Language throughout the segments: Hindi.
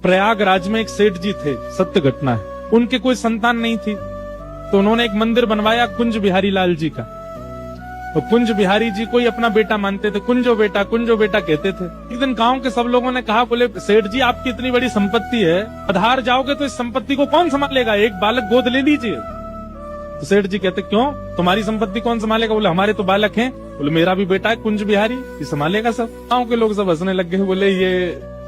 प्रयागराज में एक सेठ जी थे, सत्य घटना है, उनके कोई संतान नहीं थी, तो उन्होंने एक मंदिर बनवाया कुंज बिहारी लाल जी का। तो कुंज बिहारी जी को ही अपना बेटा मानते थे, कुंजो बेटा कहते थे। एक दिन गांव के सब लोगों ने कहा, बोले सेठ जी आपकी इतनी बड़ी संपत्ति है, आधार जाओगे तो इस संपत्ति को कौन संभालेगा, एक बालक गोद ले लीजिए। तो सेठ जी कहते क्यों, तुम्हारी संपत्ति कौन संभालेगा? बोले हमारे तो बालक हैं। बोले मेरा भी बेटा है कुंज बिहारी, ये संभालेगा सब। गांव के लोग सब हंसने लग गए, बोले ये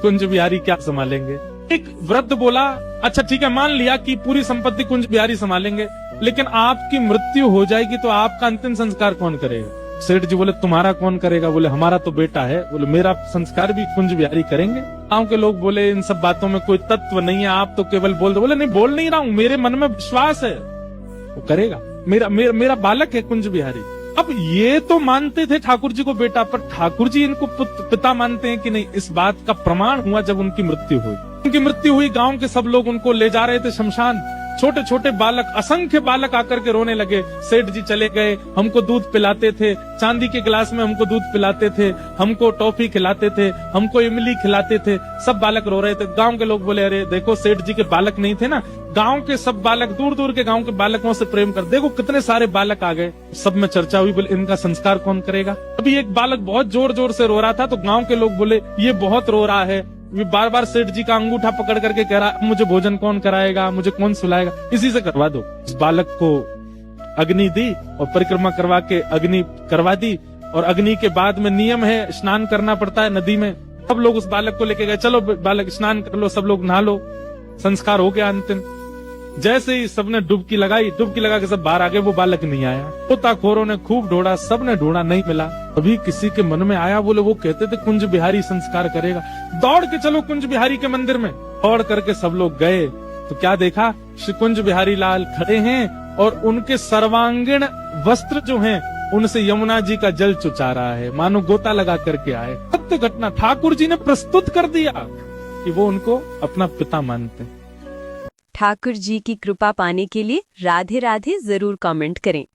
कुंज बिहारी क्या संभालेंगे। एक वृद्ध बोला, अच्छा ठीक है, मान लिया कि पूरी संपत्ति कुंज बिहारी संभालेंगे, लेकिन आपकी मृत्यु हो जाएगी तो आपका अंतिम संस्कार कौन करेगा? सेठ जी बोले तुम्हारा कौन करेगा? बोले हमारा तो बेटा है। बोले मेरा संस्कार भी कुंज बिहारी करेंगे। गांव के लोग बोले इन सब बातों में कोई तत्व नहीं है, आप तो केवल बोल दो। बोले नहीं, बोल नहीं रहा हूँ, मेरे मन में विश्वास है वो करेगा, मेरा बालक है कुंज बिहारी। अब ये तो मानते थे ठाकुर जी को बेटा, पर ठाकुर जी इनको पिता मानते हैं कि नहीं, इस बात का प्रमाण हुआ जब उनकी मृत्यु हुई। उनकी मृत्यु हुई, गांव के सब लोग उनको ले जा रहे थे शमशान। छोटे छोटे बालक, असंख्य बालक आकर के रोने लगे। सेठ जी चले गए, हमको दूध पिलाते थे, चांदी के गिलास में हमको दूध पिलाते थे, हमको टॉफी खिलाते थे, हमको इमली खिलाते थे। सब बालक रो रहे थे। गांव के लोग बोले अरे देखो सेठ जी के बालक नहीं थे ना, गांव के सब बालक, दूर दूर के गांव के बालकों से प्रेम कर, देखो कितने सारे बालक आ गए। सब में चर्चा हुई, बोले इनका संस्कार कौन करेगा। अभी एक बालक बहुत जोर जोर से रो रहा था, तो गांव के लोग बोले ये बहुत रो रहा है, ये बार बार सेठ जी का अंगूठा पकड़ करके कह रहा मुझे भोजन कौन कराएगा, मुझे कौन सुलाएगा, इसी से करवा दो। इस बालक को अग्नि दी और परिक्रमा करवा के अग्नि करवा दी। और अग्नि के बाद में नियम है, स्नान करना पड़ता है नदी में। सब लोग उस बालक को लेके गए, चलो बालक स्नान कर लो, सब लोग नहा लो। संस्कार हो गया अंतिम। जैसे ही सबने डुबकी लगाई, डुबकी लगा के सब बाहर आ गए, वो बालक नहीं आया। गोताखोरों ने खूब ढूंढा, सबने ढूंढा, नहीं मिला। अभी किसी के मन में आया, बोले वो कहते थे कुंज बिहारी संस्कार करेगा, दौड़ के चलो कुंज बिहारी के मंदिर में। दौड़ करके सब लोग गए तो क्या देखा, श्री कुंज बिहारी लाल खड़े हैं और उनके सर्वांगीण वस्त्र जो हैं उनसे यमुना जी का जल चुचा रहा है, मानो गोता लगा करके आए। सत्य घटना ठाकुर जी ने प्रस्तुत कर दिया कि वो उनको अपना पिता मानते हैं। ठाकुर जी की कृपा पाने के लिए राधे राधे जरूर कमेंट करें।